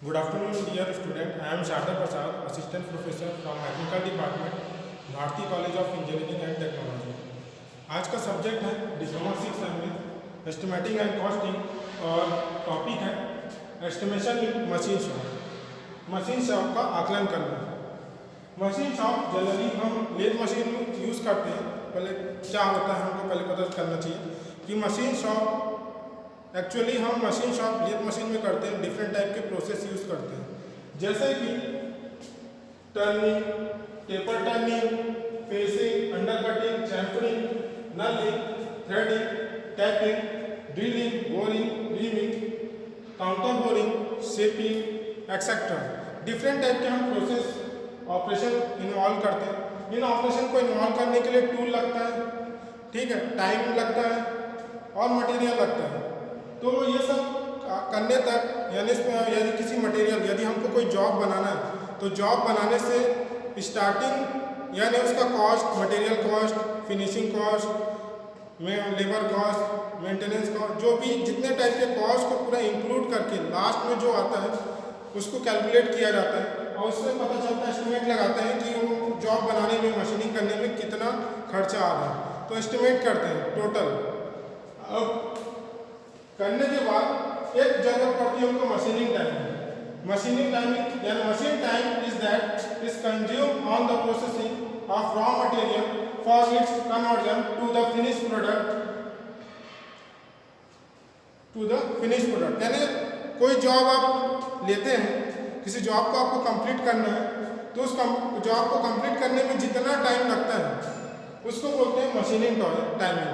Good afternoon, dear student. I am Sharda Prasad, Assistant Professor from Technical Department, Bharati college of engineering and technology. आज का subject है diploma 6 में estimating and costing और topic है estimation in machine shop. Machine shop का आकलन करना। Machine shop generally हम लेथ मशीन में यूज़ करते हैं। पहले क्या होता है हमको पहले पता करना चाहिए कि मशीन शॉप एक्चुअली हम मशीन शॉप लेथ मशीन में करते हैं, डिफरेंट टाइप के प्रोसेस यूज़ करते हैं, जैसे कि turning, taper turning, facing, undercutting, chamfering, knurling, threading, tapping, drilling, boring, reaming, counter boring, shaping etcetera. Different type के हम प्रोसेस ऑपरेशन इन्वॉल्व करते हैं। इन ऑपरेशन को इन्वॉल्व करने के लिए टूल लगता है, ठीक है, टाइम लगता है और मटेरियल लगता है। तो ये सब करने तक यानी यदि किसी मटेरियल यदि हमको कोई जॉब बनाना है तो जॉब बनाने से स्टार्टिंग यानी उसका cost, material cost, finishing cost, labour cost, maintenance cost, जो भी जितने टाइप के कॉस्ट को पूरा इंक्लूड करके लास्ट में जो आता है उसको कैलकुलेट किया जाता है और उससे पता चलता है, एस्टिमेट लगाते हैं कि वो जॉब बनाने में, मशीनिंग करने में कितना खर्चा आ रहा है। तो एस्टिमेट करते हैं टोटल। अब करने के बाद एक जगह पड़ती है उनको मशीनिंग टाइम। मशीनिंग टाइमिंग यानी machine time is that is consume on the processing of raw material for its conversion to the finish product. यानी कोई जॉब आप लेते हैं, किसी जॉब को आपको कंप्लीट करना है तो उस जॉब को कंप्लीट करने में जितना टाइम लगता है उसको बोलते हैं मशीनिंग टाइमिंग।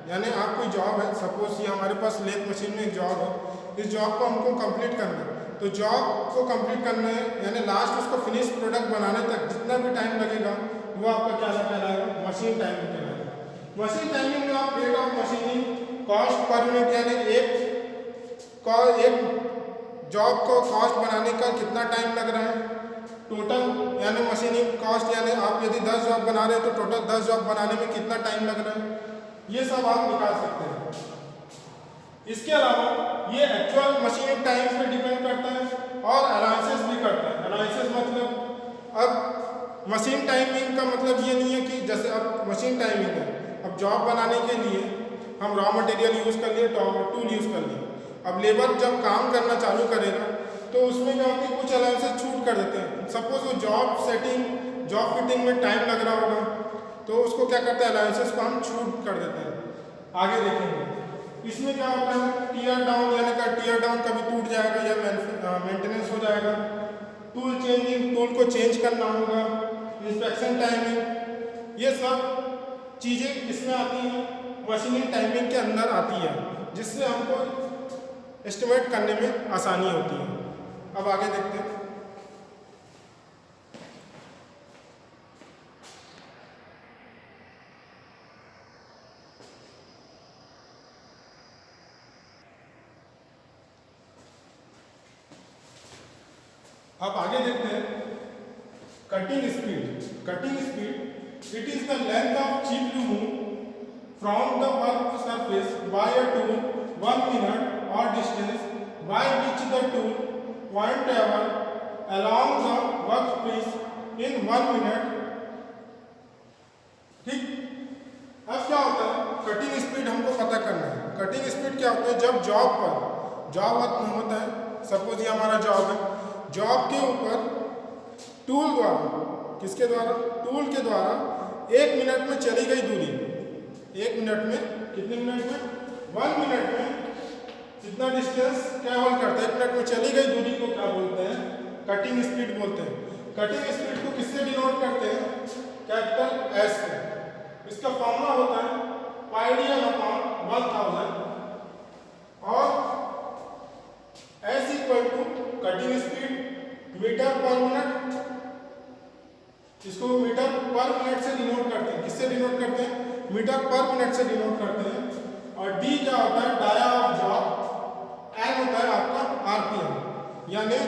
यानी आप कोई जॉब है, सपोज ये हमारे पास लेथ मशीन में एक जॉब है, इस जॉब को हमको कंप्लीट करना है तो जॉब को कंप्लीट करना है यानी लास्ट उसको फिनिश प्रोडक्ट बनाने तक जितना भी टाइम लगेगा वो आपका क्या कहलाएगा, मशीन टाइमिंग कहलाएगा। मशीन टाइमिंग में आप rate of machining, cost per unit यानी एक जॉब को कॉस्ट बनाने का कितना टाइम लग रहा है, टोटल यानी मशीनिंग कॉस्ट यानी आप यदि 10 जॉब बना रहे हैं तो टोटल 10 जॉब बनाने में कितना टाइम लग रहा है, ये सब आप निकाल सकते हैं। इसके अलावा ये एक्चुअल मशीनिंग टाइम पे डिपेंड करता है और अलाउंसेस भी करता है। अलाउंसेस मतलब अब मशीन टाइमिंग का मतलब ये नहीं है कि जैसे अब मशीन टाइमिंग है, अब जॉब बनाने के लिए हम रॉ मटेरियल यूज़ कर लिए, टूल यूज़ कर लिए। अब लेबर जब काम करना चालू करेगा तो उसमें क्या होती है, कुछ अलाउंसेस छूट कर देते हैं। सपोज वो जॉब सेटिंग, जॉब फिटिंग में टाइम लग रहा होगा तो उसको क्या करते हैं, अलाउंसेस को हम छूट कर देते हैं। आगे देखेंगे इसमें क्या होता है, टीयर डाउन यानी का टीयर डाउन कभी टूट जाएगा या मेंटेनेंस हो जाएगा, टूल चेंजिंग, टूल को चेंज करना होगा, इंस्पेक्शन टाइमिंग, ये सब चीज़ें इसमें आती हैं, मशीनिंग टाइमिंग के अंदर आती है, जिससे हमको एस्टिमेट करने में आसानी होती है। अब आगे देखते हैं। अब आगे देखते हैं cutting speed. Cutting speed it is the length of chip you move from the work surface by a tool 1 minute और distance by which the tool point travel along the workpiece in 1 minute। ठीक, अब क्या होता है, cutting speed हमको पता करना है। कटिंग स्पीड क्या होता है, जब जॉब होता है, सपोज ये हमारा जॉब है, जॉब के ऊपर टूल द्वारा, किसके द्वारा, टूल के द्वारा 1 मिनट में चली गई दूरी, 1 मिनट में कितने मिनट में, 1 मिनट में कितना डिस्टेंस ट्रैवल करता है, 1 मिनट में चली गई दूरी को क्या बोलते हैं, कटिंग स्पीड बोलते हैं। कटिंग स्पीड को किससे डिनोट करते हैं, कैपिटल एस से। इसका फॉर्मूला होता है πd/1000 और S equal to cutting speed meter पर मिनट, इसको मीटर पर मिनट से डिनोट करते हैं। किससे डिनोट करते हैं, मीटर पर मिनट से डिनोट करते हैं। और डी क्या होता है, डाया ऑफ जॉब, एन होता है आपका आरपीएम। यानी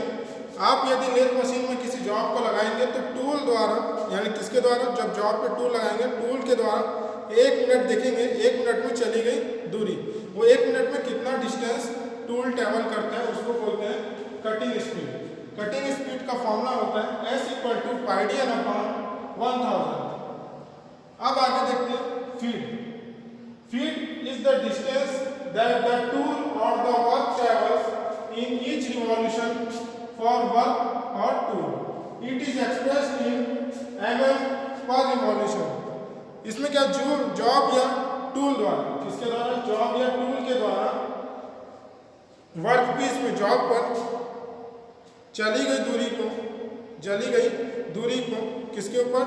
आप यदि लेथ मशीन में किसी जॉब को लगाएंगे तो टूल द्वारा, यानी किसके द्वारा, जब जॉब पे टूल लगाएंगे टूल के द्वारा 1 मिनट देखेंगे, 1 मिनट में चली गई दूरी, वो 1 मिनट में कितना डिस्टेंस टूल ट्रैवल करता है उसको बोलते हैं कटिंग स्पीड। कटिंग स्पीड का फॉर्मूला होता है S equal to πdn upon 1000। अब आगे देखते हैं feed. Feed is the distance that the tool or the work travels in each revolution for work or tool. It is expressed in mm per revolution. इसमें क्या job या tool द्वारा, किसके द्वारा, जॉब या टूल के द्वारा वर्क पीस में जॉब पर चली गई दूरी को किसके ऊपर,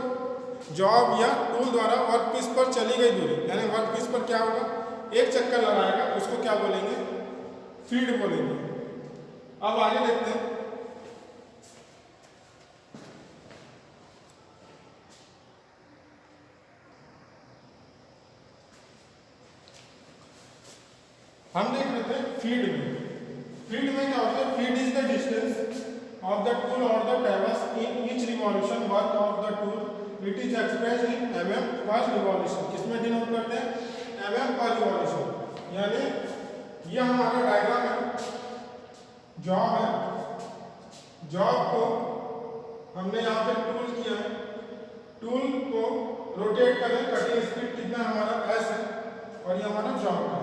जॉब या टूल द्वारा वर्क पीस पर चली गई दूरी, यानी वर्क पीस पर क्या होगा, एक चक्कर लगाएगा, उसको क्या बोलेंगे, फीड बोलेंगे। अब आगे देखते हैं। हम देख रहे थे फीड में क्या होता है, feed is the distance of the tool or the traverse in each revolution work of the tool. It is expressed in mm per revolution. किसमें डिनोट करते हैं, mm पर रिवॉल्यूशन। यानी ये हमारा डायग्राम है, जॉब है, जॉब को हमने यहाँ पे टूल किया है, टूल को रोटेट करें, कटिंग स्पीड कितना हमारा s है और ये हमारा जॉब है।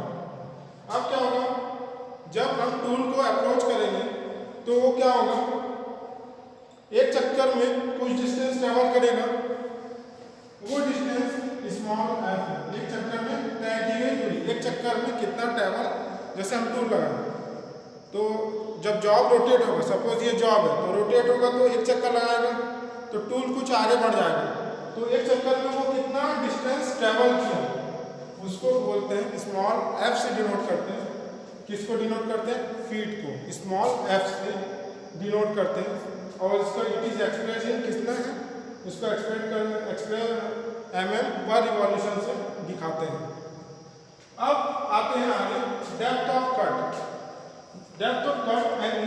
अब क्या होगा, जब हम टूल को अप्रोच करेंगे तो वो क्या होगा, एक चक्कर में कुछ डिस्टेंस ट्रेवल करेगा, वो डिस्टेंस स्मॉल f है, एक चक्कर में तय की गई दूरी, एक चक्कर में कितना ट्रेवल, जैसे हम टूल लगाएंगे तो जब जॉब रोटेट होगा, सपोज ये जॉब है तो रोटेट होगा तो एक चक्कर लगाएगा तो टूल कुछ आगे बढ़ जाएगा, तो एक चक्कर में वो कितना डिस्टेंस ट्रेवल किया उसको बोलते हैं, स्मॉल f से डिनोट करते हैं। किसको डिनोट करते हैं, फीट को स्मॉल f से डिनोट करते हैं। और इसका इट इज एक्सप्रेस इन कितना है, इसको एक्सप्रेस mm पर रिवॉल्यूशन से दिखाते हैं। अब आते हैं आगे, depth of cut. Depth of cut and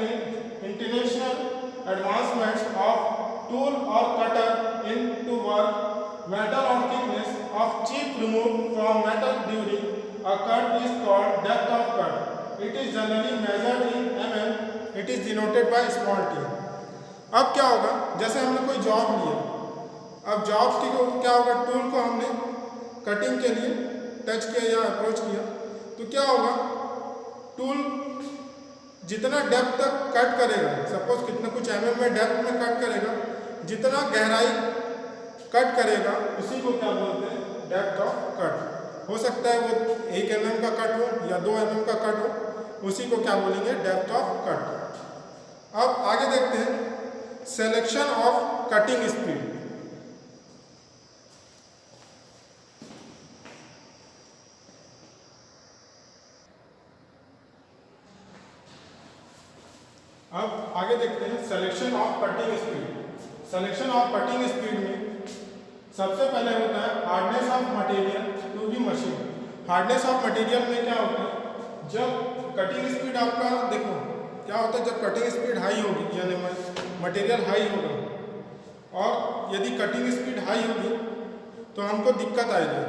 international advancement of tool or cutter into work metal or thickness of chip removed from metal during a cut is called depth of cut. It is generally measured in mm. It is denoted by small t. अब क्या होगा, जैसे हमने कोई job लिया, अब job की क्या होगा, टूल को हमने कटिंग के लिए टच किया या अप्रोच किया तो क्या होगा, टूल जितना डेप्थ तक कट करेगा, सपोज कितना कुछ mm में डेप्थ में कट करेगा, जितना गहराई कट करेगा उसी को क्या बोलते हैं, डेप्थ ऑफ कट। हो सकता है वो 1 mm का कट हो या 2 mm का कट हो, उसी को क्या बोलेंगे, डेप्थ ऑफ कट। अब आगे देखते हैं, सिलेक्शन ऑफ कटिंग स्पीड। अब आगे देखते हैं selection of cutting speed. Selection of cutting speed में सबसे पहले होता है hardness of material to be machine. Hardness of material में क्या होता है, जब कटिंग स्पीड आपका देखो क्या होता है, जब कटिंग स्पीड हाई होगी यानी मटेरियल हाई होगा, और यदि कटिंग स्पीड हाई होगी तो हमको दिक्कत आएगी,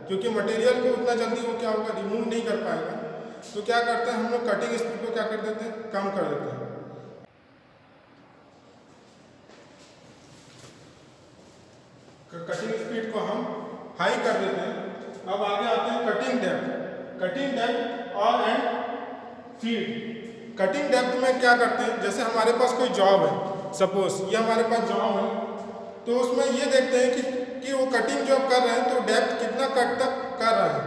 क्योंकि मटेरियल को उतना जल्दी वो क्या होगा, रिमूव नहीं कर पाएगा। तो क्या करते हैं हम लोग, कटिंग स्पीड को क्या कर देते हैं, कम कर देते हैं। कटिंग स्पीड को हम हाई कर देते हैं। अब आगे आते हैं कटिंग डेप्थ। कटिंग डेप्थ और एंड फीड। कटिंग डेप्थ में क्या करते हैं, जैसे हमारे पास कोई जॉब है, सपोज ये हमारे पास जॉब है, तो उसमें ये देखते हैं कि वो कटिंग जॉब कर रहे हैं तो डेप्थ कितना कट तक कर रहे हैं,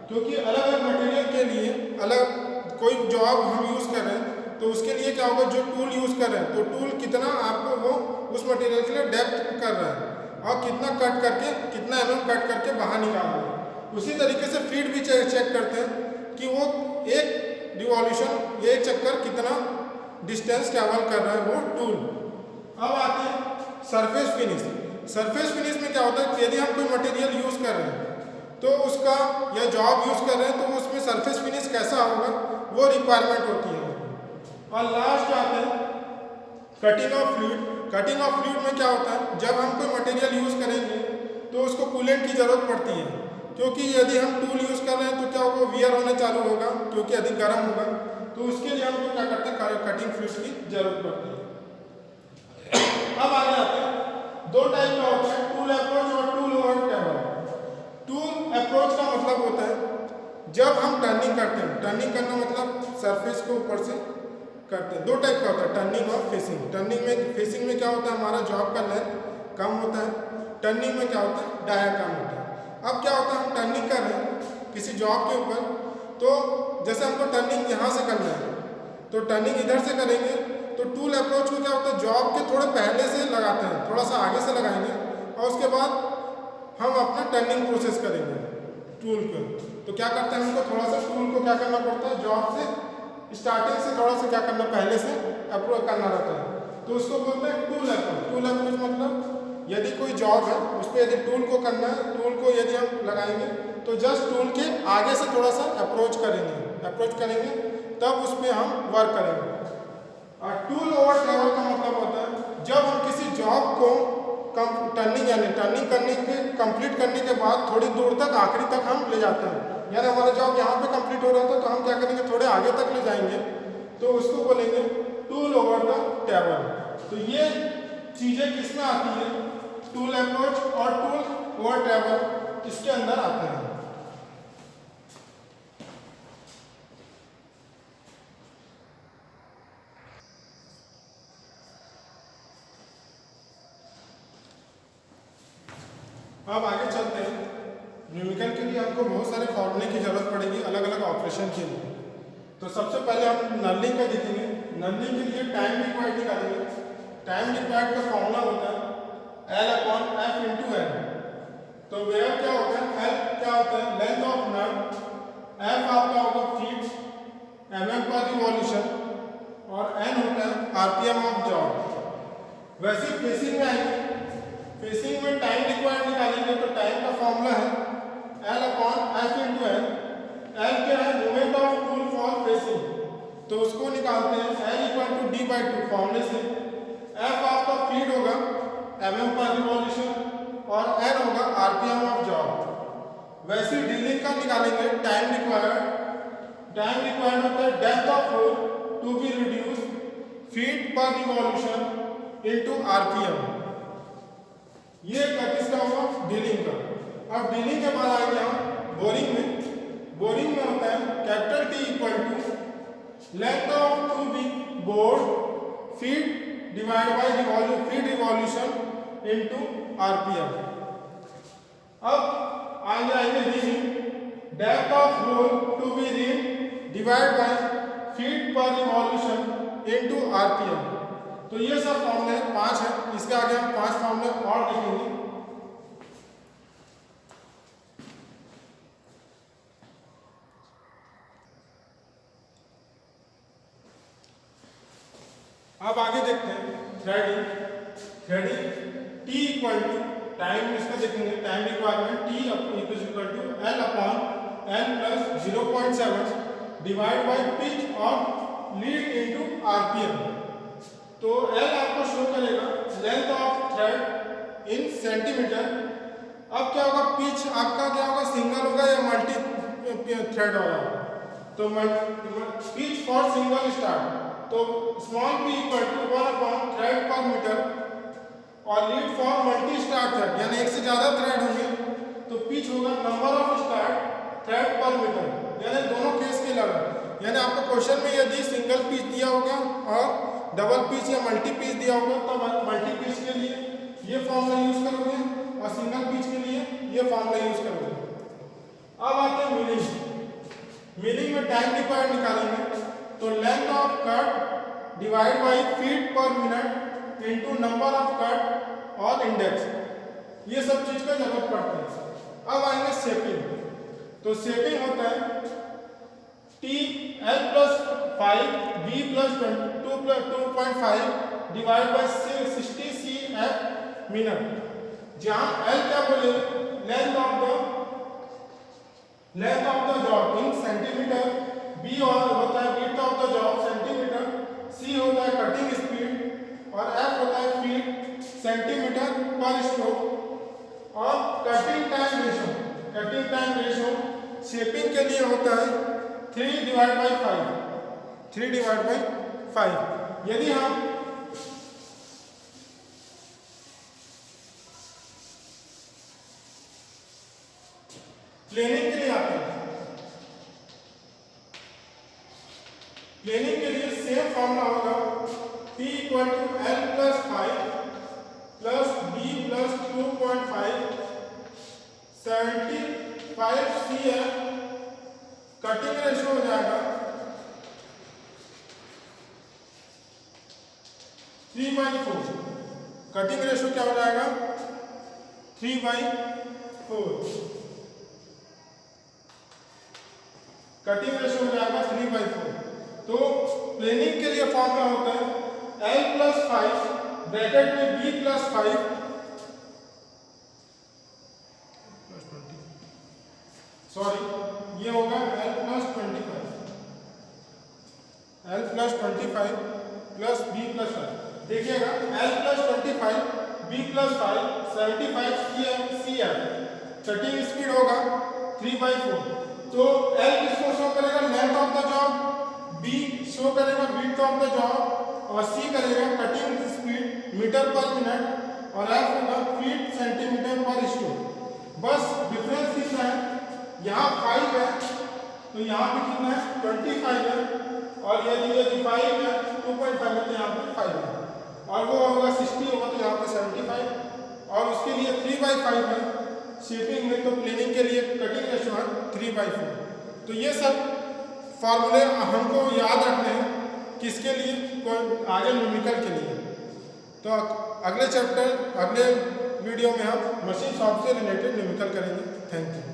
क्योंकि अलग अलग मटेरियल के लिए अलग कोई जॉब हम यूज़ कर रहे हैं तो उसके लिए क्या होगा, जो टूल यूज़ कर रहे हैं तो टूल कितना आपको वो उस मटेरियल के लिए डेप्थ कर रहा है और कितना कट करके, कितना mm कट करके बाहर निकाल रहे हैं। उसी तरीके से फीड भी चेक करते हैं कि वो एक रिवॉल्यूशन, एक चक्कर कितना डिस्टेंस ट्रैवल कर रहा है वो टूल। अब आते हैं सरफेस फिनिश। सरफेस फिनिश में क्या होता है, यदि हम कोई मटेरियल यूज़ कर रहे हैं तो उसका या जॉब यूज़ कर रहे हैं तो उसमें सरफेस फिनिश कैसा होगा, वो रिक्वायरमेंट होती है। और लास्ट आते हैं cutting of fluid. Cutting of fluid में क्या होता है, जब हम कोई मटेरियल यूज़ करेंगे तो उसको कूलेंट की ज़रूरत पड़ती है, क्योंकि यदि हम टूल यूज़ कर रहे हैं तो क्या होगा, वियर होने चालू होगा क्योंकि अधिक गर्म होगा, तो उसके लिए हमको क्या करते हैं, कटिंग फ्लूइड की ज़रूरत पड़ती है। अब आगे आते हैं, दो टाइप का होता है, टूल अप्रोच और tool over table. Tool approach का मतलब होता है जब हम टर्निंग करते हैं, टर्निंग करना मतलब सरफेस को ऊपर से करते हैं। दो टाइप का होता है, टर्निंग और फेसिंग। फेसिंग में क्या होता है, हमारा जॉब का लेंथ कम होता है, टर्निंग में क्या होता है, डाया कम होता है। अब क्या होता है, हम टर्निंग कर रहे हैं किसी जॉब के ऊपर, तो जैसे हमको टर्निंग यहाँ से करना है तो टर्निंग इधर से करेंगे, तो टूल अप्रोच को क्या होता है, जॉब के थोड़े पहले से लगाते हैं, थोड़ा सा आगे से लगाएंगे और उसके बाद हम अपना टर्निंग प्रोसेस करेंगे टूल को। तो क्या करते हैं, हमको थोड़ा सा टूल को क्या करना पड़ता है, जॉब से स्टार्टिंग से थोड़ा सा क्या करना, पहले से अप्रोच करना रहता है, तो उसको बोलते हैं टूल अप्रोच। टूल अप्रोच मतलब यदि कोई जॉब है उस पर यदि टूल को करना है, टूल को यदि हम लगाएंगे तो जस्ट टूल के आगे से थोड़ा सा अप्रोच करेंगे तब उस पर हम वर्क करेंगे। और टूल ओवर टेबल का मतलब होता है जब हम किसी जॉब को टर्निंग करने के कंप्लीट करने के बाद थोड़ी दूर तक, आखिरी तक हम ले जाते हैं, यानी हमारा जॉब यहाँ पे कंप्लीट हो रहा था तो हम क्या करेंगे, थोड़े आगे तक ले जाएंगे, तो उसको बोलेंगे टूल ओवर द टेबल। तो ये चीज़ें किस में आती है, टूल अप्रोच और टूल ओवर टेबल इसके अंदर आते हैं। अब आगे चलते हैं, न्यूमेरिकल के लिए आपको बहुत सारे फॉर्मूले की जरूरत पड़ेगी अलग अलग ऑपरेशन के लिए। तो सबसे पहले हम नर्लिंग का देखेंगे। नर्लिंग के लिए टाइम रिक्वायर्ड निकालेंगे। टाइम रिक्वायर्ड का फॉर्मूला होता है L/F/N। तो वेयर क्या होता है, L क्या होता है, लेंथ ऑफ नट, F आपका होगा फीट mm पर रिवॉल्यूशन और N होता है RPM ऑफ जॉब। वैसे फेसिंग में आएंगे, फेसिंग में टाइम रिक्वायर्ड निकालेंगे तो टाइम का फॉर्मूला है L/F/N। L क्या है, moment of tool for facing, तो उसको निकालते हैं L=d/2 फॉर्मूले से। F आपका फीट होगा mm पर रिवॉल्यूशन और N होगा RPM ऑफ जॉब। वैसे ड्रिलिंग का निकालेंगे, टाइम रिक्वायर्ड होता है depth of hole to be reduce feed पर रिवॉल्यूशन इनटू RPM। ये किसका होगा, ड्रिलिंग का। अब ड्रिलिंग के बाद आएंगे हम बोरिंग में। बोरिंग में होता है capital T equal to length of to be bored feed divide by feed revolution into RPM। अब आएंगे reaming, depth of hole to be ream divide by feed पर रिवॉल्यूशन इनटू RPM। तो ये सब फॉर्मूले 5 है, इसके आगे हम 5 फॉर्मूले और देखेंगे। अब आगे देखते हैं threading T equal to time, इसका देखेंगे time requirement T equal to L/N plus 0.7 divide by pitch और लीड इनटू RPM। तो L आपको शो करेगा length of thread in centimeter. अब क्या होगा, पिच आपका क्या होगा, सिंगल होगा या मल्टी थ्रेड होगा। तो पिच फॉर सिंगल स्टार्ट, तो small p equal to 1 thread पर मीटर और lead for multi start thread, यानी एक से ज़्यादा थ्रेड होंगे तो पिच होगा नंबर ऑफ स्टार्ट थ्रेड पर मीटर, यानी दोनों केस के अलग। यानी आपको क्वेश्चन में यदि सिंगल पिच दिया होगा और डबल पिच या मल्टी पिच दिया होगा तो मल्टी पिच के लिए ये फॉर्मूला यूज करोगे और सिंगल पिच के लिए ये फॉर्मूला यूज करोगे। अब आते हैं मिलिंग में टाइम रिक्वायर्ड निकालेंगे, तो length of cut divide by feed पर minute into number of cut और इंडेक्स, ये सब चीज का जरूरत पड़ती है। अब आएंगे शेपिंग, तो शेपिंग होता है T L+5 B+2.5 divide by 60 CF minute, जहां L क्या बोले, length of the job in centimetre, B और होता है width of the job centimetre, C होता है कटिंग स्पीड और F होता है फीट सेंटीमीटर पर स्ट्रोक और कटिंग टाइम रेशो शेपिंग के लिए होता है 3/5। यदि हम प्लेनिंग के लिए आते हैं। प्लेनिंग के लिए सेम फॉर्मूला होगा P equal to L plus 5 plus B plus 2.5 75 CF, cutting ratio हो जाएगा 3/4। कटिंग रेशो क्या हो जाएगा 3/4। कटिंग रेशो हो जाएगा 3/4। तो प्लेनिंग के लिए फॉर्मूला होता है L प्लस 5 ब्रैकेट में B प्लस 5 ये होगा L plus 25 plus B plus 5। देखिएगा L plus 25 B plus 5 75 CF, cutting speed होगा 3/4। तो L किसको शो करेगा length of the job, B show करेगा विड्थ ऑफ द जॉब और C करेगा कटिंग स्पीड मीटर पर मिनट और F होगा फीट सेंटीमीटर पर स्टोक। बस डिफरेंस कितना है, यहाँ 5 है तो यहाँ पे कितना है 25 है, और यदि 5 है 2.5 है तो यहाँ पे 5 है, और वो होगा 60 होगा तो यहाँ पे 75, और उसके लिए 3/5 है शेपिंग में, तो प्लेनिंग के लिए कटिंग रेशो है 3/4। तो ये सब फॉर्मूले हमको याद रखने हैं किसके लिए, कोई आगे न्यूमेरिकल के लिए। तो अगले चैप्टर अगले वीडियो में हम मशीन शॉप से रिलेटेड न्यूमेरिकल करेंगे। Thank you.